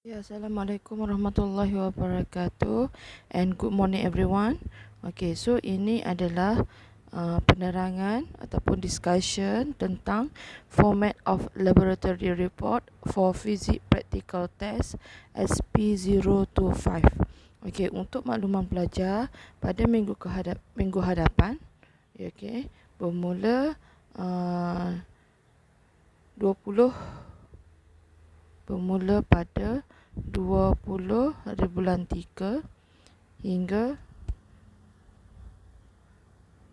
Ya, Assalamualaikum warahmatullahi wabarakatuh and good morning everyone. Okay, so ini adalah penerangan ataupun discussion tentang format of laboratory report for physics practical test SP025. Okay, untuk makluman pelajar pada minggu hadapan, okay, bermula 20 bermula pada 20 hari bulan 3 hingga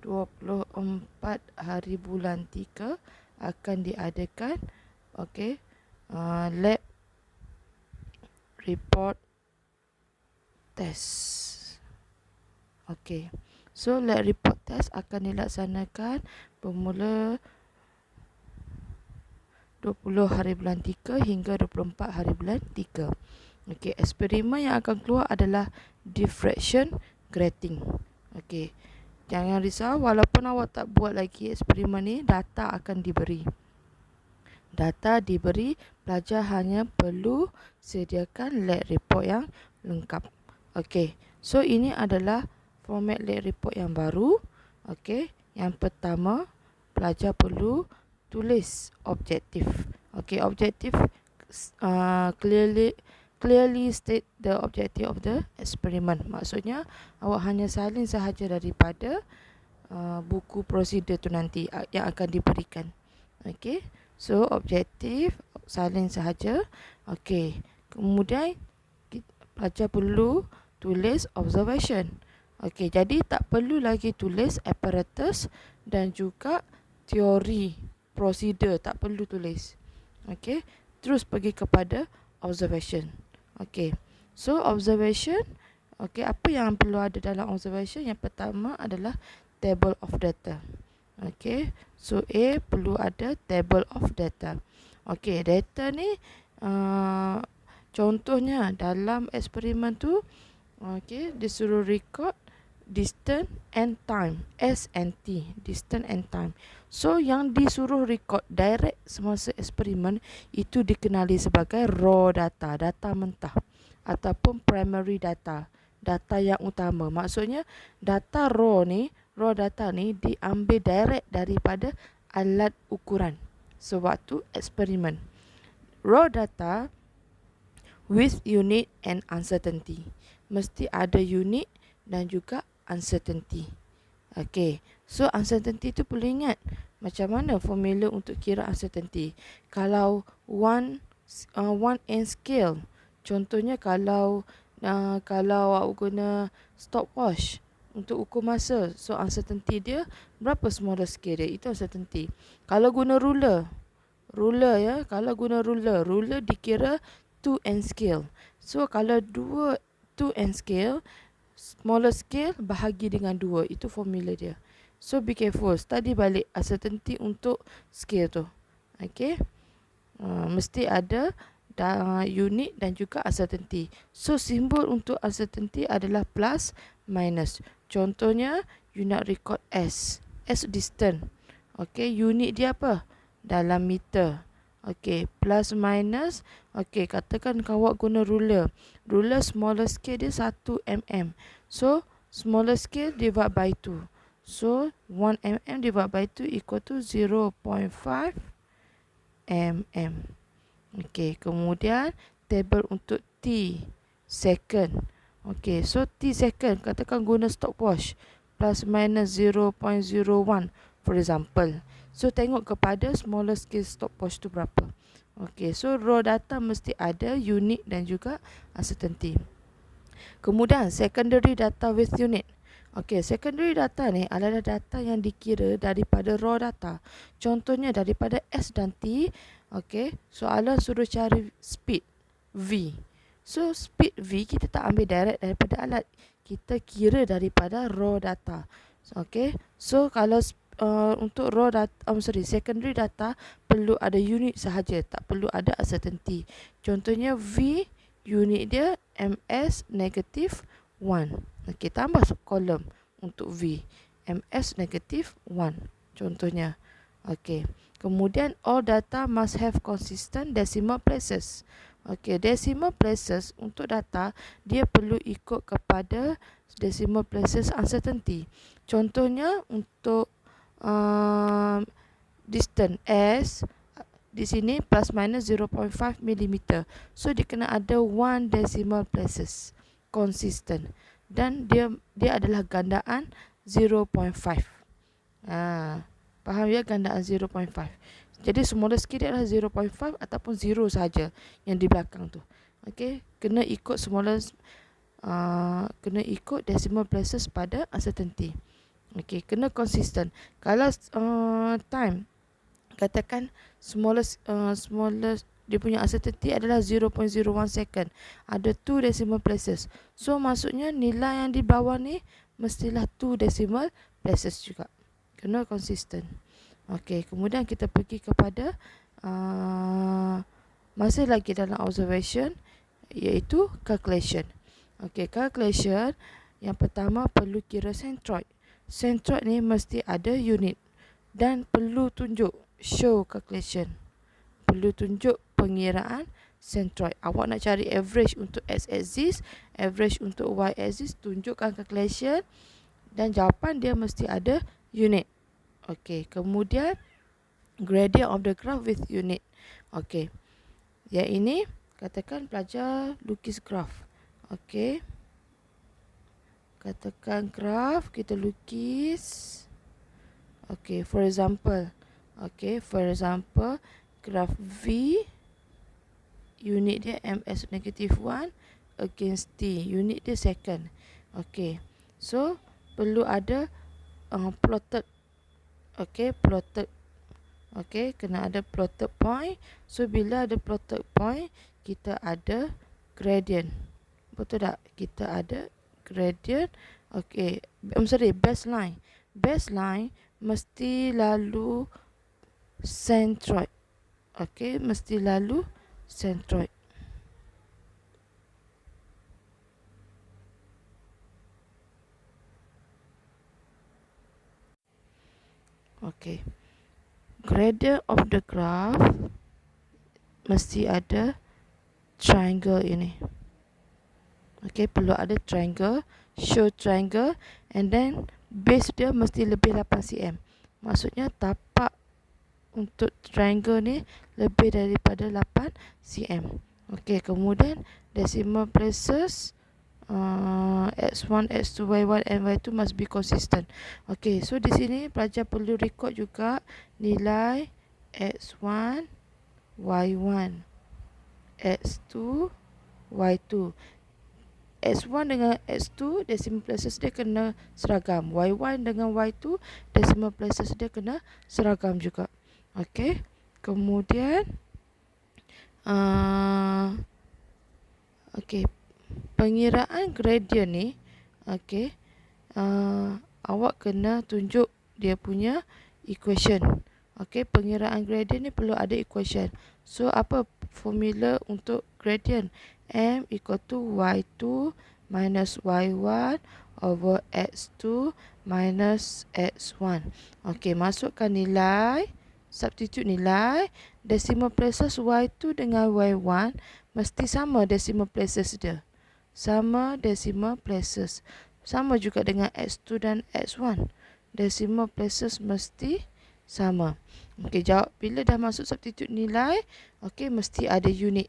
24 hari bulan 3 akan diadakan lab report test. Okey. So lab report test akan dilaksanakan bermula 20 hari bulan 3 hingga 24 hari bulan 3. Okey, eksperimen yang akan keluar adalah diffraction grating. Okey. Jangan risau, walaupun awak tak buat lagi eksperimen ni, data akan diberi. Data diberi, pelajar hanya perlu sediakan lab report yang lengkap. Okey. So ini adalah format lab report yang baru. Okey. Yang pertama, pelajar perlu tulis objektif. Okey, objektif clearly state the objective of the experiment. Maksudnya awak hanya salin sahaja daripada buku prosedur tu nanti yang akan diberikan. Okey. So objektif salin sahaja. Okey. Kemudian pelajar perlu tulis observation. Okey, jadi tak perlu lagi tulis apparatus dan juga teori prosedur, tak perlu tulis. Okey, terus pergi kepada observation. Okey. So observation, okey, apa yang perlu ada dalam observation? Yang pertama adalah table of data. Okey. So A perlu ada table of data. Okey, data ni contohnya dalam eksperimen tu, okey, disuruh record distance and time, S and T, distance and time. So yang disuruh record direct semasa eksperimen itu dikenali sebagai raw data, data mentah, ataupun primary data, data yang utama. Maksudnya data raw data ni diambil direct daripada alat ukuran sewaktu eksperimen. Raw data with unit and uncertainty, mesti ada unit dan juga uncertainty. Okey, so uncertainty tu perlu ingat macam mana formula untuk kira uncertainty. Kalau one and scale, contohnya kalau awak guna stopwatch untuk ukur masa, so uncertainty dia berapa smaller scale dia, itu uncertainty. Kalau guna ruler ya, kalau guna ruler dikira 2 and scale. So kalau 2 and scale, smaller scale bahagi dengan 2, itu formula dia. So be careful, study balik uncertainty untuk scale tu. Okay, mesti ada unit dan juga uncertainty. So simbol untuk uncertainty adalah plus minus. Contohnya you nak record S distance. Okay, unit dia apa? Dalam meter. Okay, plus minus. Okay, katakan awak guna ruler. Ruler smaller scale dia 1 mm. So smaller scale divide by 2. So 1 mm divide by 2 equal to 0.5 mm. Okay, kemudian table untuk T second. Okay, so T second, katakan guna stopwatch, plus minus 0.01 for example. So tengok kepada smaller scale stopwatch tu berapa. Okay, so raw data mesti ada unit dan juga uncertainty. Kemudian secondary data with unit. Okay, secondary data ni adalah data yang dikira daripada raw data. Contohnya daripada S dan T. Okay, soalan suruh cari speed V. So speed V kita tak ambil direct daripada alat, kita kira daripada raw data. Okay, so kalau untuk raw data, secondary data perlu ada unit sahaja, tak perlu ada uncertainty. Contohnya V, unit dia ms negatif 1. Okey, tambah kolom untuk V, ms negatif 1 contohnya. Okey, kemudian all data must have consistent decimal places. Okey, decimal places untuk data dia perlu ikut kepada decimal places uncertainty. Contohnya untuk distance S di sini plus minus 0.5 mm. So dia kena ada 1 decimal places consistent dan dia adalah gandaan 0.5. Faham ya, gandaan 0.5. Jadi smallest sikit dia adalah 0.5 ataupun 0 saja yang di belakang tu. Okey, kena ikut smallest kena ikut decimal places pada uncertainty. Okey, kena consistent. Kalau time katakan smallest dia punya uncertainty adalah 0.01 second. Ada 2 decimal places. So maksudnya nilai yang di bawah ni mestilah 2 decimal places juga. Kena consistent. Okey, kemudian kita pergi kepada masih lagi dalam observation iaitu calculation. Okey, calculation yang pertama perlu kira centroid. Centroid ni mesti ada unit dan perlu tunjuk show calculation. Perlu tunjuk pengiraan centroid. Awak nak cari average untuk x axis, average untuk y axis, tunjukkan calculation dan jawapan dia mesti ada unit. Okey, kemudian gradient of the graph with unit. Okey. Yang ini katakan pelajar lukis graf. Okey. Katakan graf kita lukis. Okey, for example. Okey, for example graf V unit dia ms-1 against T. Unit dia second. Okey. So perlu ada plotted. Okey, plotted. Okey, kena ada plotted point. So bila ada plotted point, kita ada gradient. Betul tak? Kita ada gradient. Okey, sorry, baseline. Baseline mesti lalu centroid. Okey, mesti lalu centroid. Okey. Gradient of the graph mesti ada triangle ini. Okey, perlu ada triangle, show triangle and then base dia mesti lebih 8 cm. Maksudnya tapak untuk triangle ni lebih daripada 8 cm. Okey, kemudian decimal places x1, x2, y1 and y2 must be consistent. Okey, so di sini pelajar perlu record juga nilai x1, y1, x2, y2. x1 dengan x2 decimal places dia kena seragam. y1 dengan y2 decimal places dia kena seragam juga. Okey. Kemudian okey, pengiraan gradient ni, okey, awak kena tunjuk dia punya equation. Okey, pengiraan gradient ni perlu ada equation. So apa formula untuk gradient? M equal to y2 minus y1 over x2 minus x1. Okey, masukkan nilai, substitute nilai, decimal places y2 dengan y1 mesti sama decimal places dia. Sama decimal places. Sama juga dengan x2 dan x1. Decimal places mesti sama. Okey, jawab bila dah masuk substitute nilai, okey mesti ada unit.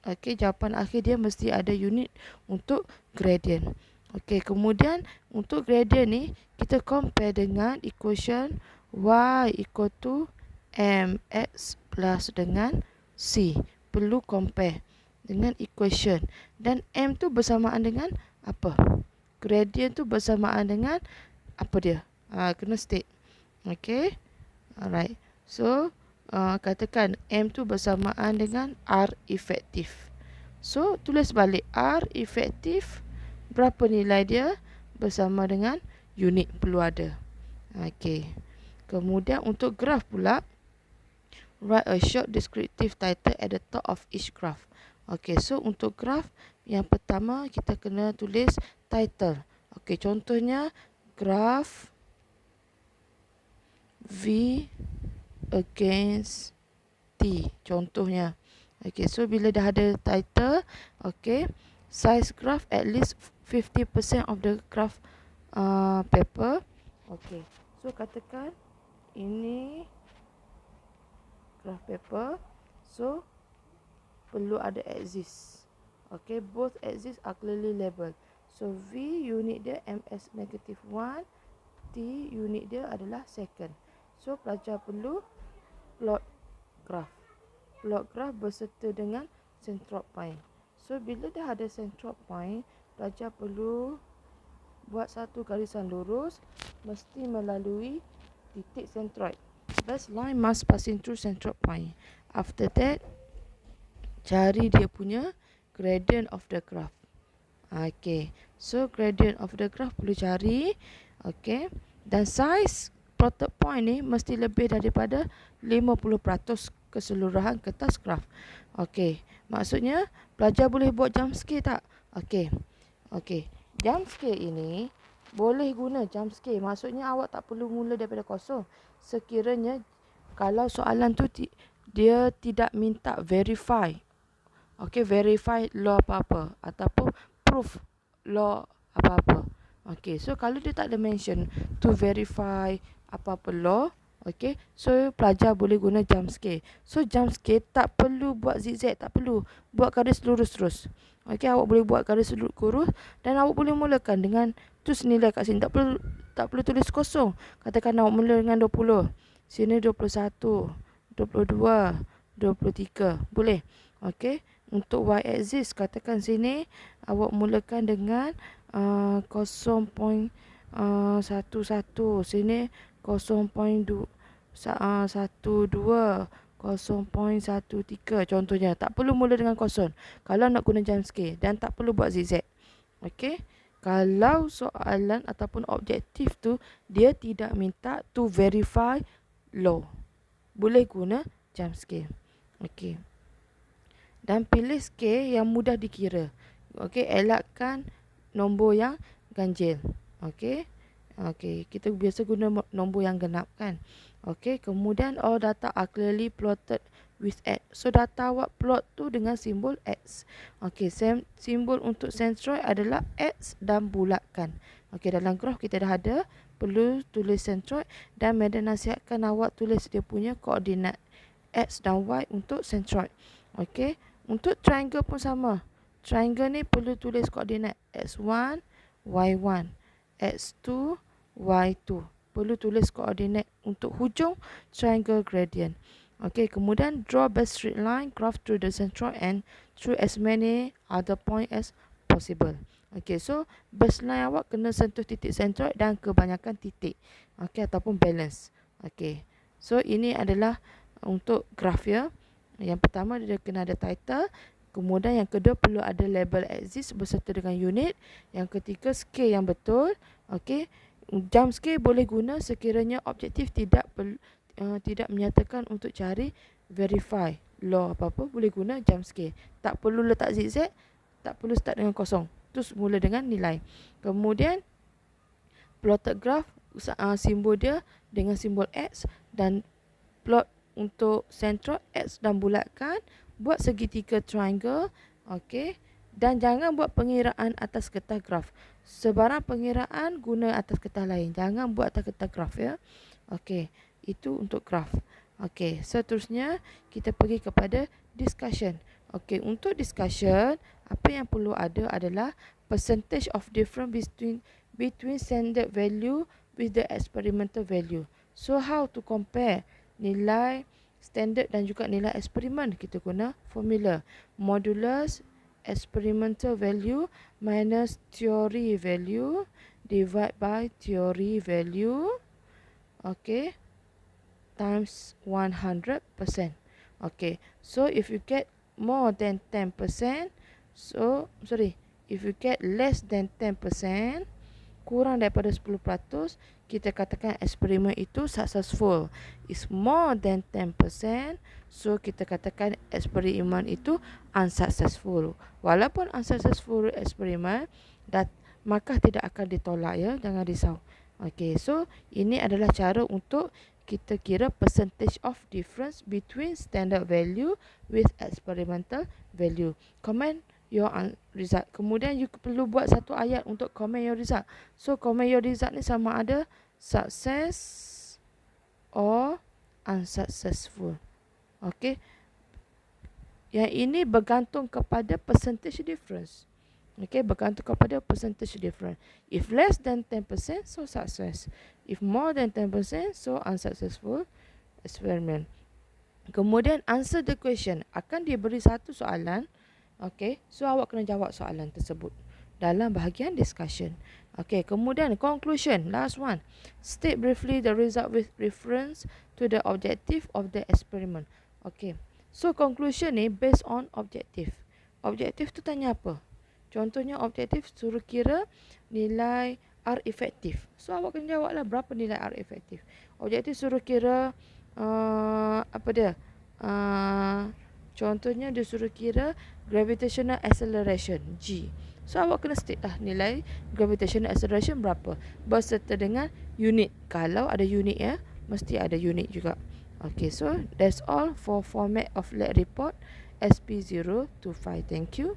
Okey, jawapan akhir dia mesti ada unit untuk gradient. Okey, kemudian untuk gradient ni kita compare dengan equation y equal to mx plus dengan c. Perlu compare dengan equation. Dan M tu bersamaan dengan apa? Gradient tu bersamaan dengan apa dia? Kena state. Okay. Alright. So, katakan M tu bersamaan dengan R efektif. So, tulis balik. R efektif berapa nilai dia? Bersama dengan unit perlu ada. Okay. Kemudian untuk graf pula, write a short descriptive title at the top of each graph. Okey, so untuk graf yang pertama kita kena tulis title. Okey, contohnya graf V against T. Contohnya. Okay, so bila dah ada title, okay, size graph at least 50% of the graph paper. Okay, so katakan ini graph paper, so perlu ada axis. Okay, both axis are clearly labeled. So V unit dia ms -1, T unit dia adalah second. So pelajar perlu plot graph. Plot graph berserta dengan centroid point. So bila dah ada centroid point, pelajar perlu buat satu garisan lurus mesti melalui titik centroid. First line must passing through centroid point. After that, cari dia punya gradient of the graph. Okay, so gradient of the graph perlu cari. Okay, dan size plotted point ni mesti lebih daripada 50% keseluruhan kertas graph. Okay, maksudnya pelajar boleh buat jump scale tak? Okay, jump scale ini boleh guna jump scale. Maksudnya awak tak perlu mula daripada kosong. Sekiranya kalau soalan tu dia tidak minta verify, okay, verify law apa-apa ataupun proof law apa-apa. Okay, so kalau dia tak ada mention to verify apa-apa law, okay, so pelajar boleh guna jump scale. So jump scale tak perlu buat zigzag, tak perlu buat garis lurus terus. Okay, awak boleh buat garis lurus dan awak boleh mulakan dengan terus nilai kat sini. Tak perlu tulis kosong. Katakan awak mula dengan 20. Sini 21, 22, 23. Boleh. Okay. Untuk y-axis, katakan sini awak mulakan dengan 0.11. Sini 0.12, 0.13. Contohnya, tak perlu mula dengan kosong kalau nak guna jump scale, dan tak perlu buat zigzag. Okay. Kalau soalan ataupun objektif tu dia tidak minta to verify law, boleh guna jump scale. Okay. Dan pilih scale yang mudah dikira. Okey, elakkan nombor yang ganjil. Okey. Okey, kita biasa guna nombor yang genap kan. Okey, kemudian all data are clearly plotted with X. So data awak plot tu dengan simbol X. Okey, simbol untuk centroid adalah X dan bulatkan. Okey, dalam graf kita dah ada, perlu tulis centroid, dan Madam nasihatkan awak tulis dia punya koordinat X dan Y untuk centroid. Okey. Untuk triangle pun sama. Triangle ni perlu tulis koordinat x1, y1, x2, y2. Perlu tulis koordinat untuk hujung triangle gradient. Okay, kemudian draw best straight line graph through the centroid and through as many other point as possible. Okay, so baseline awak kena sentuh titik centroid dan kebanyakan titik. Okay, ataupun balance. Okay, so ini adalah untuk graph ya. Yang pertama dia kena ada title. Kemudian yang kedua perlu ada label axis berserta dengan unit. Yang ketiga scale yang betul. Okey. Jump scale boleh guna sekiranya objektif tidak menyatakan untuk cari verify law apa-apa, boleh guna jump scale. Tak perlu letak zigzag, tak perlu start dengan kosong. Terus mula dengan nilai. Kemudian plotted graph, simbol dia dengan simbol X, dan plot untuk centroid X dan bulatkan, buat segitiga triangle. Okey, dan jangan buat pengiraan atas kertas graf. Sebarang pengiraan guna atas kertas lain, jangan buat atas kertas graf ya. Okey, itu untuk graf. Okey, seterusnya kita pergi kepada discussion. Okey, untuk discussion, apa yang perlu ada adalah percentage of difference between standard value with the experimental value. So how to compare nilai standard dan juga nilai eksperimen? Kita guna formula modulus experimental value minus theory value divide by theory value, okay, times 100%. Okay, so if you get more than 10%, if you get less than 10%, kurang daripada 10%, kita katakan eksperimen itu successful. Is more than 10%, so kita katakan eksperimen itu unsuccessful. Walaupun unsuccessful eksperimen, maka tidak akan ditolak ya, jangan risau. Okey, so ini adalah cara untuk kita kira percentage of difference between standard value with experimental value. Comment your result. Kemudian you perlu buat satu ayat untuk comment your result. So comment your result ni sama ada success or unsuccessful. Okay. Yang ini bergantung kepada percentage difference. Okay, bergantung kepada percentage difference. If less than 10%, so success. If more than 10%, so unsuccessful experiment. Kemudian answer the question. Akan diberi satu soalan. Okay, so awak kena jawab soalan tersebut dalam bahagian discussion. Okay, kemudian conclusion. Last one. State briefly the result with reference to the objective of the experiment. Okay, so conclusion ni based on objective. Objektif tu tanya apa? Contohnya objektif suruh kira nilai R efektif. So awak kena jawab lah berapa nilai R efektif. Objektif suruh kira apa dia? Contohnya dia suruh kira gravitational acceleration G. So awak kena state lah nilai gravitational acceleration berapa berserta dengan unit. Kalau ada unit ya, mesti ada unit juga. Okay, so that's all for format of lab report SP025. Thank you.